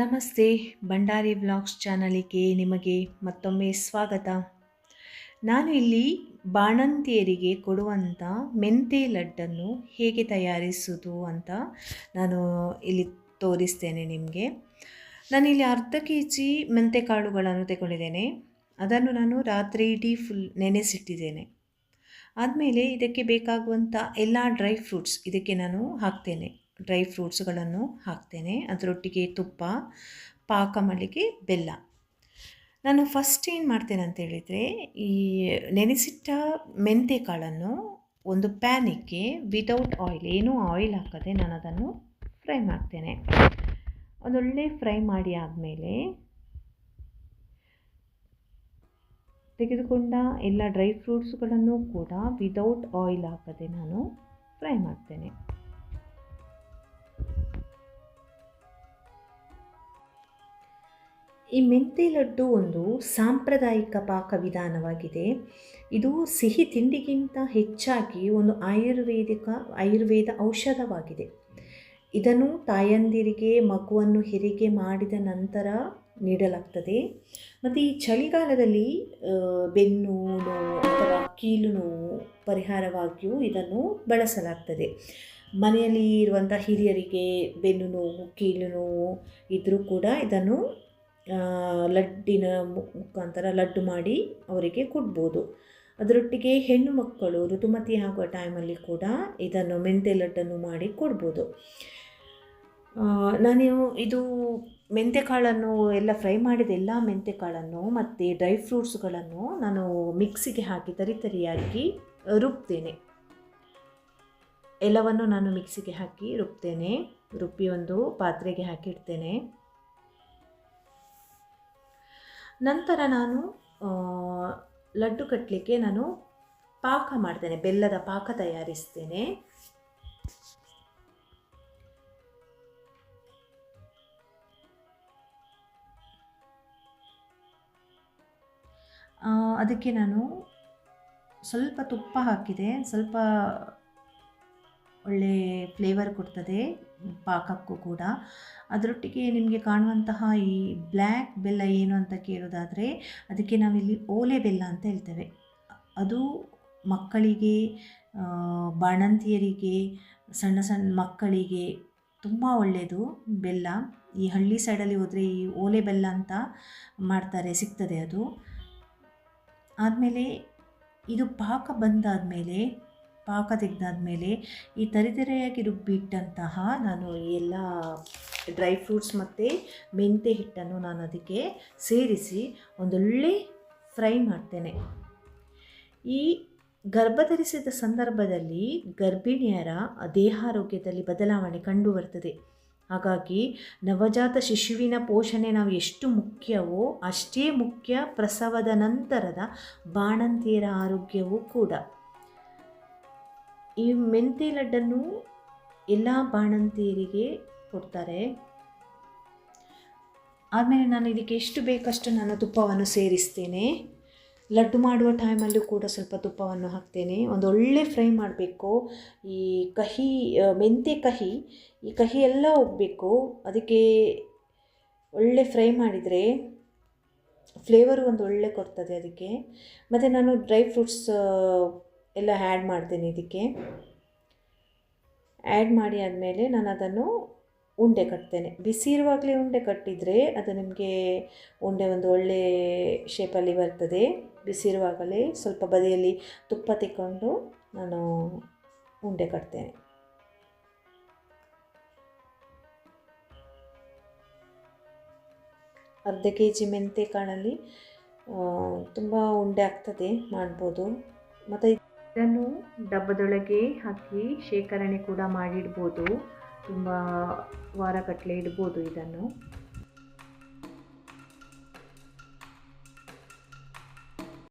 ನಮಸ್ತೆ. ಭಂಡಾರಿ ವ್ಲಾಗ್ಸ್ ಚಾನಲಿಗೆ ನಿಮಗೆ ಮತ್ತೊಮ್ಮೆ ಸ್ವಾಗತ. ನಾನು ಇಲ್ಲಿ ಬಾಣಂತಿಯರಿಗೆ ಕೊಡುವಂಥ ಮೆಂತೆ ಲಡ್ಡನ್ನು ಹೇಗೆ ತಯಾರಿಸುವುದು ಅಂತ ನಾನು ಇಲ್ಲಿ ತೋರಿಸ್ತೇನೆ ನಿಮಗೆ. ನಾನಿಲ್ಲಿ ಅರ್ಧ ಕೆಜಿ ಮೆಂತೆ ಕಾಳುಗಳನ್ನು ತಗೊಂಡಿದ್ದೇನೆ. ಅದನ್ನು ನಾನು ರಾತ್ರಿ ಇಡೀ ಫುಲ್ ನೆನೆಸಿಟ್ಟಿದ್ದೇನೆ. ಆದಮೇಲೆ ಇದಕ್ಕೆ ಬೇಕಾಗುವಂಥ ಎಲ್ಲ ಡ್ರೈ ಫ್ರೂಟ್ಸ್ ಇದಕ್ಕೆ ನಾನು ಹಾಕ್ತೇನೆ. ಡ್ರೈ ಫ್ರೂಟ್ಸ್ಗಳನ್ನು ಹಾಕ್ತೇನೆ. ಅದರೊಟ್ಟಿಗೆ ತುಪ್ಪ, ಪಾಕ ಮಾಡಲಿಕ್ಕೆ ಬೆಲ್ಲ. ನಾನು ಫಸ್ಟ್ ಏನು ಮಾಡ್ತೇನೆ ಅಂತ ಹೇಳಿದರೆ, ಈ ನೆನೆಸಿಟ್ಟ ಮೆಂತೆ ಕಾಳನ್ನು ಒಂದು ಪ್ಯಾನಿಗೆ ವಿತೌಟ್ ಆಯಿಲ್, ಏನೂ ಆಯಿಲ್ ಹಾಕದೆ ನಾನು ಅದನ್ನು ಫ್ರೈ ಮಾಡ್ತೇನೆ. ಒಂದೊಳ್ಳೆ ಫ್ರೈ ಮಾಡಿ ಆದಮೇಲೆ ತೆಗೆದುಕೊಂಡ ಎಲ್ಲ ಡ್ರೈ ಫ್ರೂಟ್ಸ್ಗಳನ್ನು ಕೂಡ ವಿತೌಟ್ ಆಯಿಲ್ ಹಾಕದೆ ನಾನು ಫ್ರೈ ಮಾಡ್ತೇನೆ. ಈ ಮೆಂತೆ ಲಡ್ಡು ಒಂದು ಸಾಂಪ್ರದಾಯಿಕ ಪಾಕವಿಧಾನವಾಗಿದೆ. ಇದು ಸಿಹಿ ತಿಂಡಿಗಿಂತ ಹೆಚ್ಚಾಗಿ ಒಂದು ಆಯುರ್ವೇದ ಔಷಧವಾಗಿದೆ. ಇದನ್ನು ತಾಯಂದಿರಿಗೆ ಮಗುವನ್ನು ಹೆರಿಗೆ ಮಾಡಿದ ನಂತರ ನೀಡಲಾಗ್ತದೆ. ಮತ್ತು ಈ ಚಳಿಗಾಲದಲ್ಲಿ ಬೆನ್ನು ನೋವು ಅಥವಾ ಕೀಲು ನೋವು ಪರಿಹಾರವಾಗಿಯೂ ಇದನ್ನು ಬಳಸಲಾಗ್ತದೆ. ಮನೆಯಲ್ಲಿ ಇರುವಂಥ ಹಿರಿಯರಿಗೆ ಬೆನ್ನು ನೋವು, ಕೀಲು ನೋವು ಇದ್ದರೂ ಕೂಡ ಇದನ್ನು ಲಡ್ಡಿನ ಮುಖಾಂತರ ಲಡ್ಡು ಮಾಡಿ ಅವರಿಗೆ ಕೊಡ್ಬೋದು. ಅದರೊಟ್ಟಿಗೆ ಹೆಣ್ಣು ಮಕ್ಕಳು ಋತುಮತಿ ಆಗುವ ಟೈಮಲ್ಲಿ ಕೂಡ ಇದನ್ನು ಮೆಂತೆ ಲಡ್ಡನ್ನು ಮಾಡಿ ಕೊಡ್ಬೋದು. ನಾನು ಇದು ಮೆಂತೆಕಾಳನ್ನು ಎಲ್ಲ ಫ್ರೈ ಮಾಡಿದ ಎಲ್ಲ ಮೆಂತೆಕಾಳನ್ನು ಮತ್ತು ಡ್ರೈ ಫ್ರೂಟ್ಸ್ಗಳನ್ನು ನಾನು ಮಿಕ್ಸಿಗೆ ಹಾಕಿ ತರಿತರಿಯಾಗಿ ರುಬ್ತೇನೆ. ಎಲ್ಲವನ್ನು ನಾನು ಮಿಕ್ಸಿಗೆ ಹಾಕಿ ರುಬ್ತೇನೆ. ರುಬ್ಬಿ ಒಂದು ಪಾತ್ರೆಗೆ ಹಾಕಿಡ್ತೇನೆ. ನಂತರ ನಾನು ಲಡ್ಡು ಕಟ್ಟಲಿಕ್ಕೆ ನಾನು ಪಾಕ ಮಾಡ್ತೇನೆ, ಬೆಲ್ಲದ ಪಾಕ ತಯಾರಿಸ್ತೇನೆ. ಅದಕ್ಕೆ ನಾನು ಸ್ವಲ್ಪ ತುಪ್ಪ ಹಾಕಿದೆ. ಸ್ವಲ್ಪ ಒಳ್ಳೆ ಫ್ಲೇವರ್ ಕೊಡ್ತದೆ ಪಾಕಕ್ಕೂ ಕೂಡ. ಅದರೊಟ್ಟಿಗೆ ನಿಮಗೆ ಕಾಣುವಂತಹ ಈ ಬ್ಲ್ಯಾಕ್ ಬೆಲ್ಲ ಏನು ಅಂತ ಕೇಳೋದಾದರೆ, ಅದಕ್ಕೆ ನಾವಿಲ್ಲಿ ಓಲೆ ಬೆಲ್ಲ ಅಂತ ಹೇಳ್ತೇವೆ. ಅದು ಮಕ್ಕಳಿಗೆ, ಬಾಣಂತಿಯರಿಗೆ, ಸಣ್ಣ ಸಣ್ಣ ಮಕ್ಕಳಿಗೆ ತುಂಬ ಒಳ್ಳೆಯದು ಬೆಲ್ಲ. ಈ ಹಳ್ಳಿ ಸೈಡಲ್ಲಿ ಹೋದರೆ ಈ ಓಲೆ ಬೆಲ್ಲ ಅಂತ ಮಾಡ್ತಾರೆ, ಸಿಗ್ತದೆ ಅದು. ಆದಮೇಲೆ ಇದು ಪಾಕ ಬಂದಾದಮೇಲೆ, ಪಾಕ ತೆಗೆದಾದ್ಮೇಲೆ ಈ ತರಿತರಿಯಾಗಿ ರುಬ್ಬಿಟ್ಟಂತಹ ನಾನು ಎಲ್ಲ ಡ್ರೈ ಫ್ರೂಟ್ಸ್ ಮತ್ತು ಮೆಂತೆ ಹಿಟ್ಟನ್ನು ನಾನು ಅದಕ್ಕೆ ಸೇರಿಸಿ ಒಂದೊಳ್ಳೆ ಫ್ರೈ ಮಾಡ್ತೇನೆ. ಈ ಗರ್ಭಧರಿಸಿದ ಸಂದರ್ಭದಲ್ಲಿ ಗರ್ಭಿಣಿಯರ ದೇಹಾರೋಗ್ಯದಲ್ಲಿ ಬದಲಾವಣೆ ಕಂಡುಬರ್ತದೆ. ಹಾಗಾಗಿ ನವಜಾತ ಶಿಶುವಿನ ಪೋಷಣೆ ನಾವು ಎಷ್ಟು ಮುಖ್ಯವೋ ಅಷ್ಟೇ ಮುಖ್ಯ ಪ್ರಸವದ ನಂತರದ ಬಾಣಂತಿಯರ ಆರೋಗ್ಯವೂ ಕೂಡ. ಈ ಮೆಂತೆ ಲಡ್ಡನ್ನು ಎಲ್ಲ ಬಾಣಂತಿಯರಿಗೆ ಕೊಡ್ತಾರೆ. ಆದಮೇಲೆ ನಾನು ಇದಕ್ಕೆ ಎಷ್ಟು ಬೇಕಷ್ಟು ನಾನು ತುಪ್ಪವನ್ನು ಸೇರಿಸ್ತೇನೆ. ಲಡ್ಡು ಮಾಡುವ ಟೈಮಲ್ಲೂ ಕೂಡ ಸ್ವಲ್ಪ ತುಪ್ಪವನ್ನು ಹಾಕ್ತೇನೆ. ಒಂದೊಳ್ಳೆ ಫ್ರೈ ಮಾಡಬೇಕು. ಈ ಕಹಿ ಮೆಂತೆ ಈ ಕಹಿ ಎಲ್ಲ ಹೋಗಬೇಕು. ಅದಕ್ಕೆ ಒಳ್ಳೆ ಫ್ರೈ ಮಾಡಿದರೆ ಫ್ಲೇವರು ಒಂದು ಒಳ್ಳೆ ಕೊಡ್ತದೆ ಅದಕ್ಕೆ. ಮತ್ತು ನಾನು ಡ್ರೈ ಫ್ರೂಟ್ಸ್ ಎಲ್ಲ ಆ್ಯಡ್ ಮಾಡ್ತೇನೆ ಇದಕ್ಕೆ. ಆ್ಯಡ್ ಮಾಡಿ ಆದಮೇಲೆ ನಾನು ಅದನ್ನು ಉಂಡೆ ಕಟ್ತೇನೆ. ಬಿಸಿ ಇರುವಾಗಲೇ ಉಂಡೆ ಕಟ್ಟಿದರೆ ಅದು ನಿಮಗೆ ಉಂಡೆ ಒಂದು ಒಳ್ಳೆ ಶೇಪಲ್ಲಿ ಬರ್ತದೆ. ಬಿಸಿ ಇರುವಾಗಲೇ ಸ್ವಲ್ಪ ಬದಿಯಲ್ಲಿ ತುಪ್ಪ ತೆಕ್ಕೊಂಡು ನಾನು ಉಂಡೆ ಕಟ್ತೇನೆ. ಅರ್ಧ ಕೆಜಿ ಮೆಂತೆ ಕಾಳಲ್ಲಿ ತುಂಬ ಉಂಡೆ ಆಗ್ತದೆ, ಮಾಡ್ಬೋದು. ಮತ್ತು ಇದನ್ನು ಡಬ್ಬದೊಳಗೆ ಹಾಕಿ ಶೇಖರಣೆ ಕೂಡ ಮಾಡಿಡ್ಬೋದು. ತುಂಬ ವಾರಗಟ್ಟಲೆ ಇಡ್ಬೋದು ಇದನ್ನು.